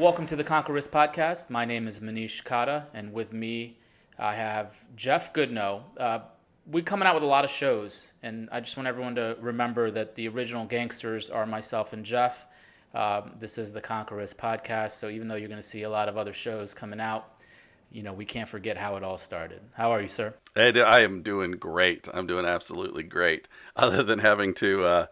Welcome to the Conquer Risk Podcast. My name is Manish Kata, and with me, I have Jeff Goodnow. We're coming out with a lot of shows, and I just want everyone to remember that the original gangsters are myself and Jeff. This is the Conquer Risk Podcast, so even though you're going to see a lot of other shows coming out, we can't forget how it all started. How are you, sir? Hey, I am doing great. I'm doing absolutely great. Other than having to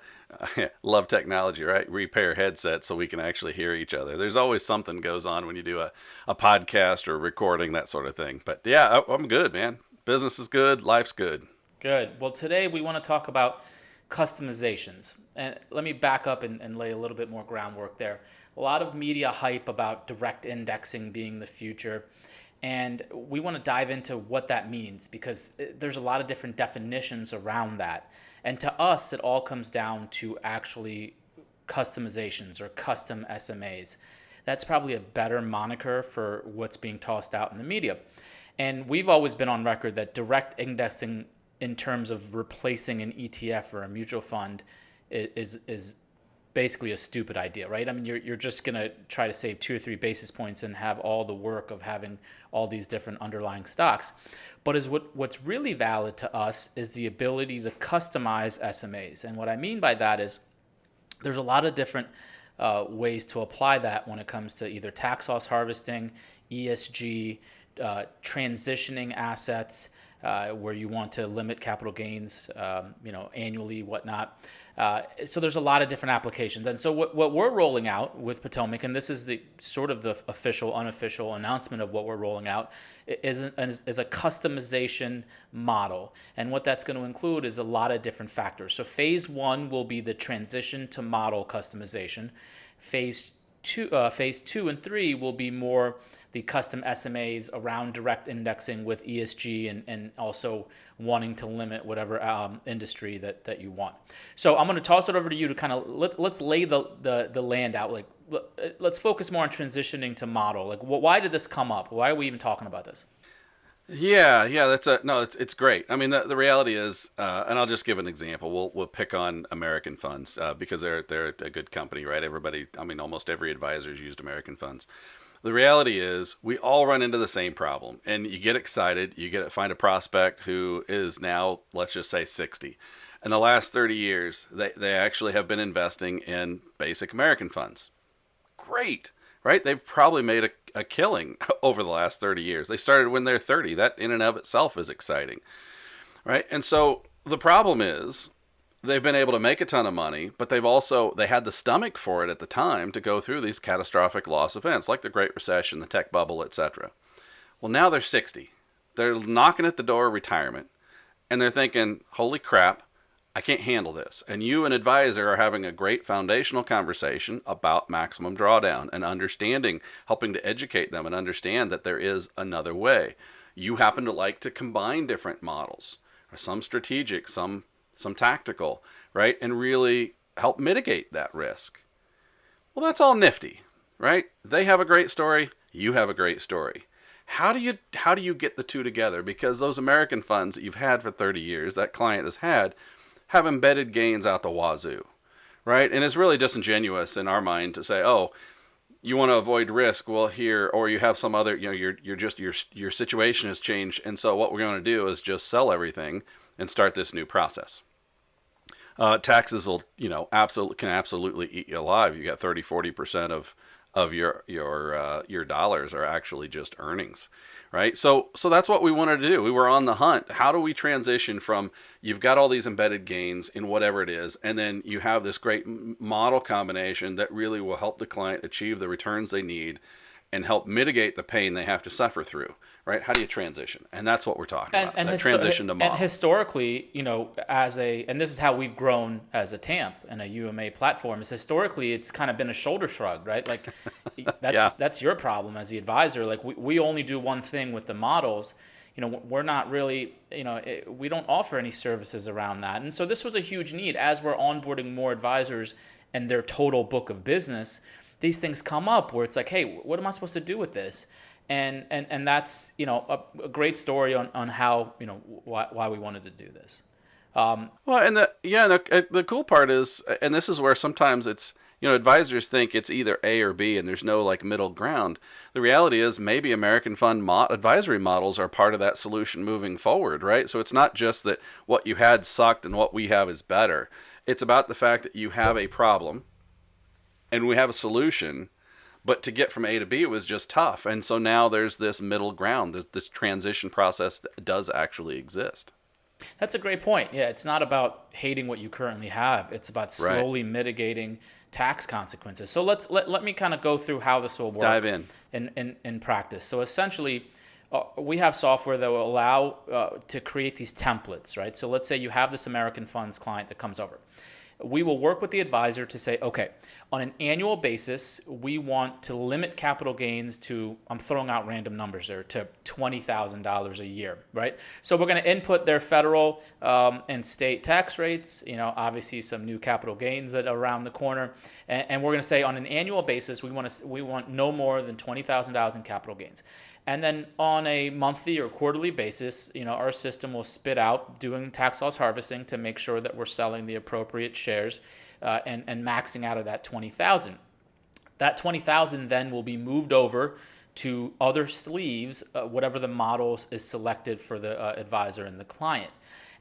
love technology, right? Repair headsets so we can actually hear each other. There's always something goes on when you do a podcast or recording, that sort of thing. But yeah, I'm good, man. Business is good. Life's good. Good. Well, today we want to talk about customizations. And let me back up and lay a little bit more groundwork there. A lot of media hype about direct indexing being the future. And we want to dive into what that means because there's a lot of different definitions around that. And to us, it all comes down to actually customizations or custom SMAs. That's probably a better moniker for what's being tossed out in the media. And we've always been on record that direct indexing in terms of replacing an ETF or a mutual fund is basically a stupid idea, right? I mean, you're just going to try to save 2 or 3 basis points and have all the work of having all these different underlying stocks. But what's really valid to us is the ability to customize SMAs. And what I mean by that is there's a lot of different ways to apply that when it comes to either tax loss harvesting, ESG, transitioning assets, where you want to limit capital gains, annually, whatnot. So there's a lot of different applications. And so what we're rolling out with Potomac, and this is the sort of the official, unofficial announcement of what we're rolling out, is a customization model. And what that's going to include is a lot of different factors. So phase 1 will be the transition to model customization. Phase 2 and 3 will be more the custom SMAs around direct indexing with ESG and also wanting to limit whatever industry that you want. So I'm going to toss it over to you to kind of let's lay the land out. Like, let's focus more on transitioning to model. Like, why did this come up? Why are we even talking about this? Yeah, it's great. I mean, the reality is, and I'll just give an example. We'll pick on American funds because they're a good company, right? Almost every advisor's used American funds. The reality is we all run into the same problem, and you get excited, find a prospect who is now, let's just say 60. In the last 30 years, they actually have been investing in basic American funds. Great, right? They've probably made a killing over the last 30 years. They started when they're 30. That in and of itself is exciting, right? And so the problem is they've been able to make a ton of money, but they had the stomach for it at the time to go through these catastrophic loss events like the Great Recession, the tech bubble, etc. Well, now they're 60. They're knocking at the door of retirement, and they're thinking, holy crap, I can't handle this. And you, an advisor, are having a great foundational conversation about maximum drawdown and helping to educate them and understand that there is another way. You happen to like to combine different models, some strategic, some tactical, right? And really help mitigate that risk. Well, that's all nifty, right? They have a great story. You have a great story. How do you get the two together? Because those American funds that you've had for 30 years, that client has had, have embedded gains out the wazoo, right? And it's really disingenuous in our mind to say, oh, you want to avoid risk, well, here, or you have some other, your situation has changed, and so what we're going to do is just sell everything and start this new process. Taxes will, can absolutely eat you alive. You got 30-40% of your dollars are actually just earnings, right? So that's what we wanted to do. We were on the hunt. How do we transition from you've got all these embedded gains in whatever it is, and then you have this great model combination that really will help the client achieve the returns they need and help mitigate the pain they have to suffer through, right? How do you transition? And that's what we're talking about, that transition to model. And historically, and this is how we've grown as a TAMP and a UMA platform, is historically it's kind of been a shoulder shrug, right? Like that's your problem as the advisor. Like we only do one thing with the models. We're not really, we don't offer any services around that. And so this was a huge need as we're onboarding more advisors and their total book of business. These things come up where it's like, hey, what am I supposed to do with this? And that's a great story on how why we wanted to do this. Well, and the cool part is, and this is where sometimes Advisors think it's either A or B and there's no like middle ground. The reality is maybe American fund advisory models are part of that solution moving forward, right? So it's not just that what you had sucked and what we have is better. It's about the fact that you have a problem and we have a solution, but to get from A to B was just tough. And so now there's this middle ground. This transition process that does actually exist. That's a great point. Yeah, it's not about hating what you currently have. It's about slowly mitigating tax consequences. So let me kind of go through how this will work. Dive in. In practice. So essentially, we have software that will allow to create these templates, right? So let's say you have this American Funds client that comes over. We will work with the advisor to say, okay, on an annual basis, we want to limit capital gains to, I'm throwing out random numbers there, to $20,000 a year, right? So we're going to input their federal and state tax rates, obviously some new capital gains that are around the corner. And we're going to say on an annual basis, we want no more than $20,000 in capital gains. And then on a monthly or quarterly basis, our system will spit out doing tax loss harvesting to make sure that we're selling the appropriate shares and maxing out of that 20,000. That 20,000 then will be moved over to other sleeves, whatever the model is selected for the advisor and the client.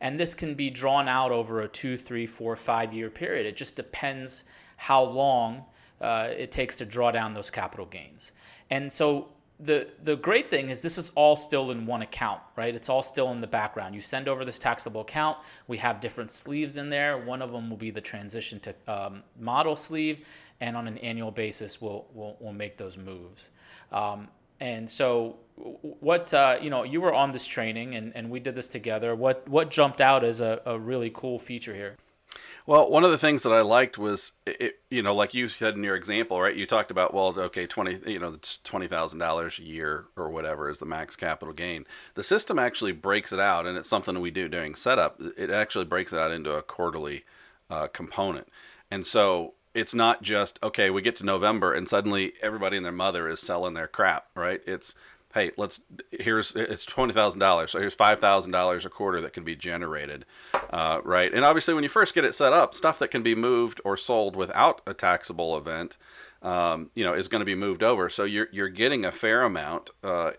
And this can be drawn out over a 2, 3, 4, 5-year period. It just depends how long it takes to draw down those capital gains. And so the great thing is this is all still in one account, right? It's all still in the background. You send over this taxable account. We have different sleeves in there. One of them will be the transition to model sleeve, and on an annual basis, we'll make those moves. And so what, you were on this training and we did this together. What jumped out as a really cool feature here? Well, one of the things that I liked was, like you said in your example, right? You talked about, it's $20,000 a year or whatever is the max capital gain. The system actually breaks it out, and it's something that we do during setup. It actually breaks it out into a quarterly component. And so it's not just, okay, we get to November and suddenly everybody and their mother is selling their crap, right? It's, hey, it's $20,000, so here's $5,000 a quarter that can be generated, right? And obviously, when you first get it set up, stuff that can be moved or sold without a taxable event, is going to be moved over. So you're getting a fair amount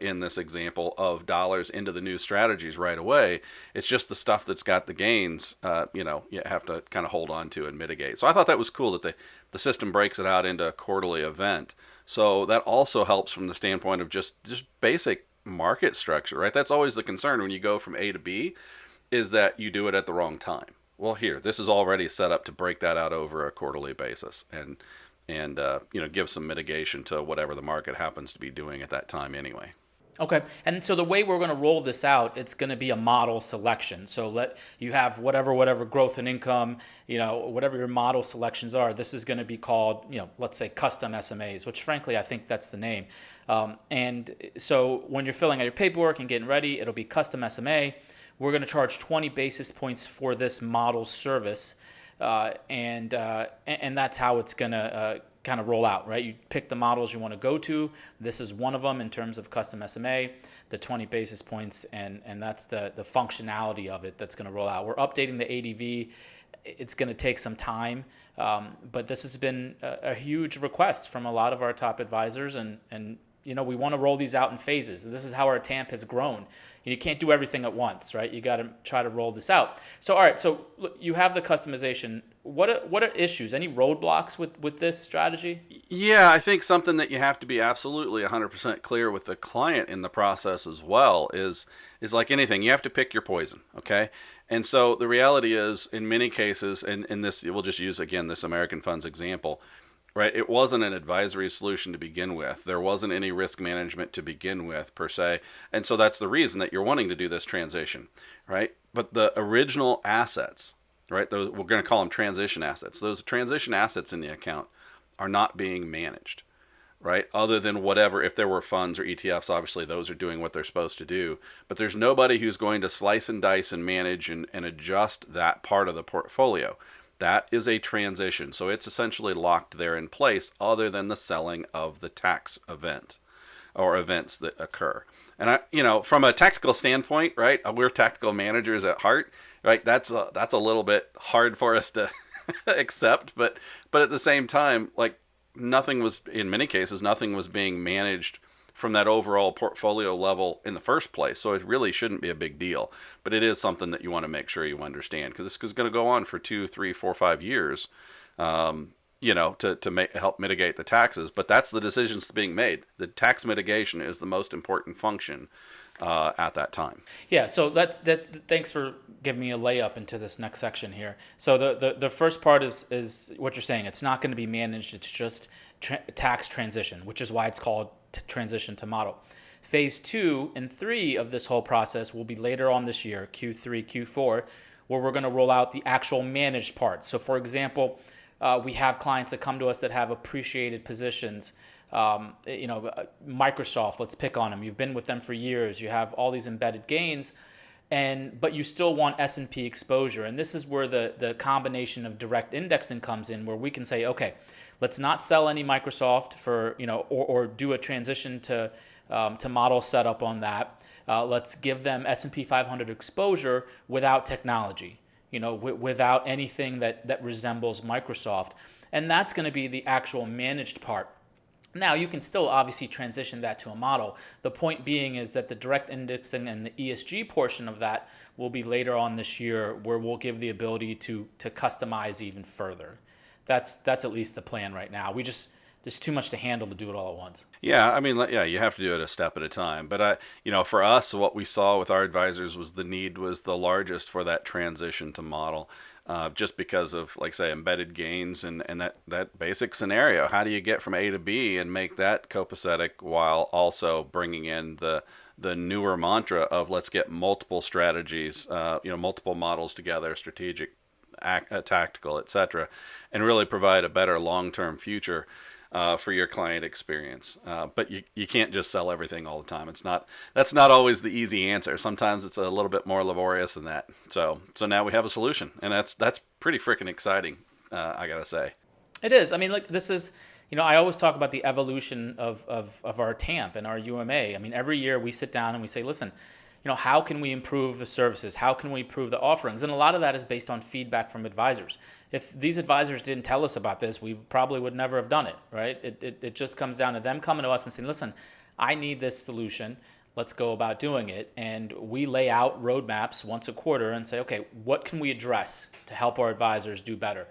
in this example of dollars into the new strategies right away. It's just the stuff that's got the gains, you have to kind of hold on to and mitigate. So I thought that was cool that the system breaks it out into a quarterly event. So that also helps from the standpoint of just basic market structure, right? That's always the concern when you go from A to B, is that you do it at the wrong time. Well, this is already set up to break that out over a quarterly basis and give some mitigation to whatever the market happens to be doing at that time anyway. Okay, and so the way we're going to roll this out, it's going to be a model selection. So you have whatever growth and income, whatever your model selections are. This is going to be called, let's say custom SMAs, which frankly I think that's the name. And so when you're filling out your paperwork and getting ready, it'll be custom SMA. We're going to charge 20 basis points for this model service, and that's how it's going to kind of roll out, right? You pick the models you want to go to. This is one of them in terms of custom SMA, the 20 basis points, and that's the functionality of it that's going to roll out. We're updating the ADV. It's going to take some time, but this has been a huge request from a lot of our top advisors, and we want to roll these out in phases. This is how our TAMP has grown. You can't do everything at once, right? You got to try to roll this out. So, all right. So look, you have the customization. What are issues? Any roadblocks with this strategy? Yeah, I think something that you have to be absolutely 100% clear with the client in the process as well is like anything. You have to pick your poison, okay? And so the reality is, in many cases, and in this, we'll just use again this American Funds example. Right, it wasn't an advisory solution to begin with. There wasn't any risk management to begin with, per se. And so that's the reason that you're wanting to do this transition, right? But the original assets, right, we're going to call them transition assets. Those transition assets in the account are not being managed, right? Other than whatever, if there were funds or ETFs, obviously those are doing what they're supposed to do. But there's nobody who's going to slice and dice and manage and adjust that part of the portfolio. That is a transition. So it's essentially locked there in place other than the selling of the tax event or events that occur. And from a tactical standpoint, right, we're tactical managers at heart, right? That's a little bit hard for us to accept, but at the same time, like in many cases, nothing was being managed from that overall portfolio level in the first place. So it really shouldn't be a big deal. But it is something that you want to make sure you understand, because this is going to go on for 2, 3, 4, 5 years. To help mitigate the taxes. But that's the decisions being made. The tax mitigation is the most important function at that time. Yeah, so thanks for giving me a layup into this next section here. So the first part is what you're saying. It's not going to be managed. It's just tax transition, which is why it's called transition to model. Phase 2 and 3 of this whole process will be later on this year, Q3, Q4, where we're going to roll out the actual managed part. So for example, we have clients that come to us that have appreciated positions. Microsoft, let's pick on them. You've been with them for years. You have all these embedded gains, but you still want S&P exposure. And this is where the combination of direct indexing comes in, where we can say, okay, let's not sell any Microsoft for, or do a transition to model setup on that. Let's give them S&P 500 exposure without technology. Without anything that resembles Microsoft. And that's going to be the actual managed part. Now, you can still obviously transition that to a model. The point being is that the direct indexing and the ESG portion of that will be later on this year, where we'll give the ability to customize even further. That's at least the plan right now. There's too much to handle to do it all at once. Yeah, you have to do it a step at a time. But for us, what we saw with our advisors was the need was the largest for that transition to model, just because of, like say, embedded gains and that basic scenario. How do you get from A to B and make that copacetic while also bringing in the newer mantra of let's get multiple strategies, multiple models together, strategic, tactical, etc., and really provide a better long-term future for your client experience. But you can't just sell everything all the time. That's not always the easy answer. Sometimes it's a little bit more laborious than that. So now we have a solution, and that's pretty freaking exciting. I gotta say. It is. This is, I always talk about the evolution of our TAMP and our UMA. Every year we sit down and we say, listen, how can we improve the services? How can we improve the offerings? And a lot of that is based on feedback from advisors. If these advisors didn't tell us about this, we probably would never have done it, right? It just comes down to them coming to us and saying, listen, I need this solution. Let's go about doing it. And we lay out roadmaps once a quarter and say, okay, what can we address to help our advisors do better?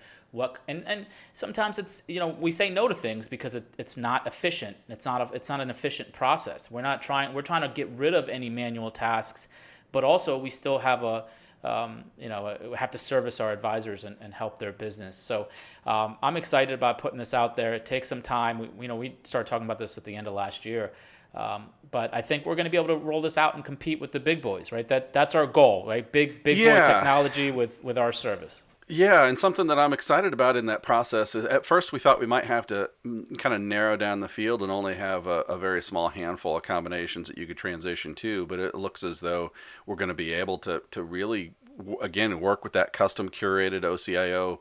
And sometimes it's, we say no to things because it's not efficient. It's not an efficient process. We're trying to get rid of any manual tasks, but also we still have we have to service our advisors and help their business. So I'm excited about putting this out there. It takes some time. We started talking about this at the end of last year. But I think we're going to be able to roll this out and compete with the big boys, right? That's our goal, right? Big boy technology with our service. Yeah, and something that I'm excited about in that process is, at first we thought we might have to kind of narrow down the field and only have a very small handful of combinations that you could transition to, but it looks as though we're going to be able to really, again, work with that custom curated OCIO,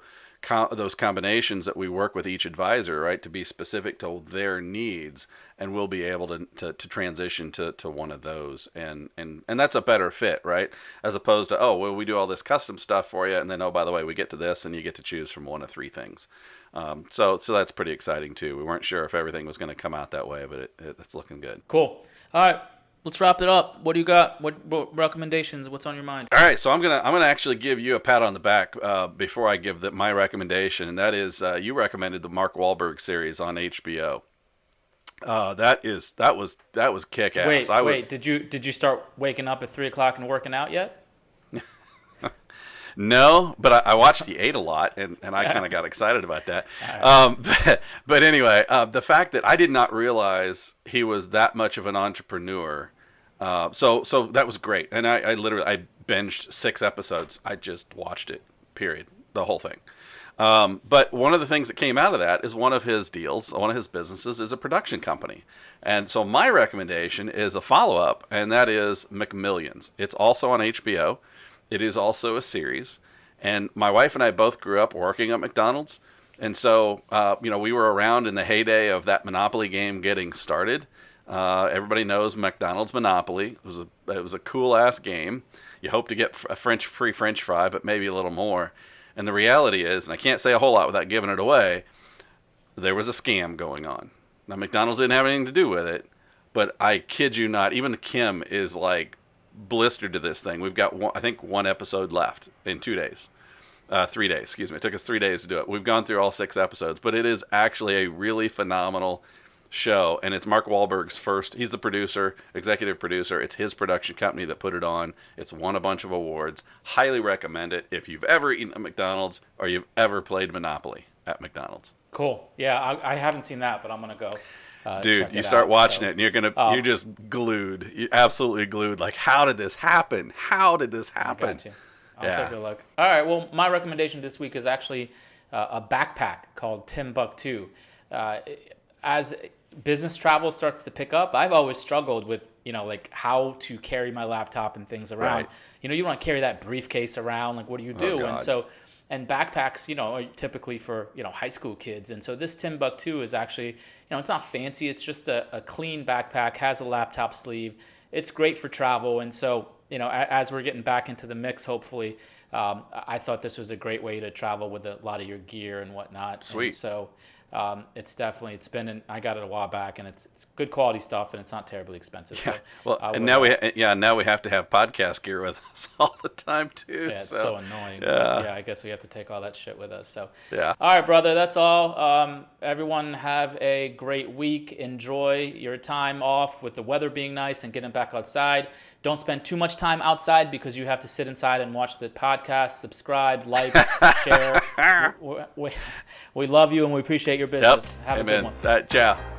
those combinations that we work with each advisor, right, to be specific to their needs, and we'll be able to transition to one of those, and that's a better fit, right, as opposed to, we do all this custom stuff for you, and then, by the way, we get to this and you get to choose from one of 3 things. So that's pretty exciting too. We weren't sure if everything was going to come out that way, but it's looking good. Cool. All right. Let's wrap it up. What do you got? What recommendations? What's on your mind? All right, so I'm gonna actually give you a pat on the back before I give my recommendation, and that is you recommended the Mark Wahlberg series on HBO. That was kick ass. Wait. Did you start waking up at 3:00 and working out yet? No, but I watched He Ate a Lot, and I kind of got excited about that. Right. But anyway, the fact that I did not realize he was that much of an entrepreneur, so that was great. And I literally binged 6 episodes. I just watched it, period, the whole thing. But one of the things that came out of that is one of his businesses is a production company. And so my recommendation is a follow-up, and that is McMillions. It's also on HBO. It is also a series, and my wife and I both grew up working at McDonald's, and so we were around in the heyday of that Monopoly game getting started. Everybody knows McDonald's Monopoly. It was a cool ass game. You hope to get a free French fry, but maybe a little more. And the reality is, and I can't say a whole lot without giving it away, there was a scam going on. Now, McDonald's didn't have anything to do with it, but I kid you not, even Kim is like blistered to this thing. We've got one episode left in 2 days. 3 days, excuse me. It took us 3 days to do it. We've gone through all 6 episodes, but it is actually a really phenomenal show, and it's Mark Wahlberg's first. He's the producer, executive producer. It's his production company that put it on. It's won a bunch of awards. Highly recommend it if you've ever eaten at McDonald's or you've ever played Monopoly at McDonald's. Cool. Yeah, I haven't seen that, but I'm gonna go. Dude, you start watching it, and you're just glued. You're absolutely glued. Like, how did this happen? How did this happen? Got you. I'll take a look. All right. Well, my recommendation this week is actually a backpack called Timbuktu. As business travel starts to pick up, I've always struggled with, like how to carry my laptop and things around. Right. You want to carry that briefcase around. Like, what do you do? And backpacks, are typically for, high school kids. And so this Timbuktu is actually, it's not fancy. It's just a clean backpack, has a laptop sleeve. It's great for travel. And so, as we're getting back into the mix, hopefully, I thought this was a great way to travel with a lot of your gear and whatnot. Sweet. And so it's been, I got it a while back, and it's good quality stuff, and it's not terribly expensive. Yeah. So Well, and now we have to have podcast gear with us all the time too. Yeah, it's so annoying. Yeah. Yeah, I guess we have to take all that shit with us. So yeah. All right, brother, that's all. Everyone have a great week. Enjoy your time off with the weather being nice and getting back outside. Don't spend too much time outside because you have to sit inside and watch the podcast. Subscribe, like, share. We love you and we appreciate your business. Yep. Have a Amen. good one. Ciao.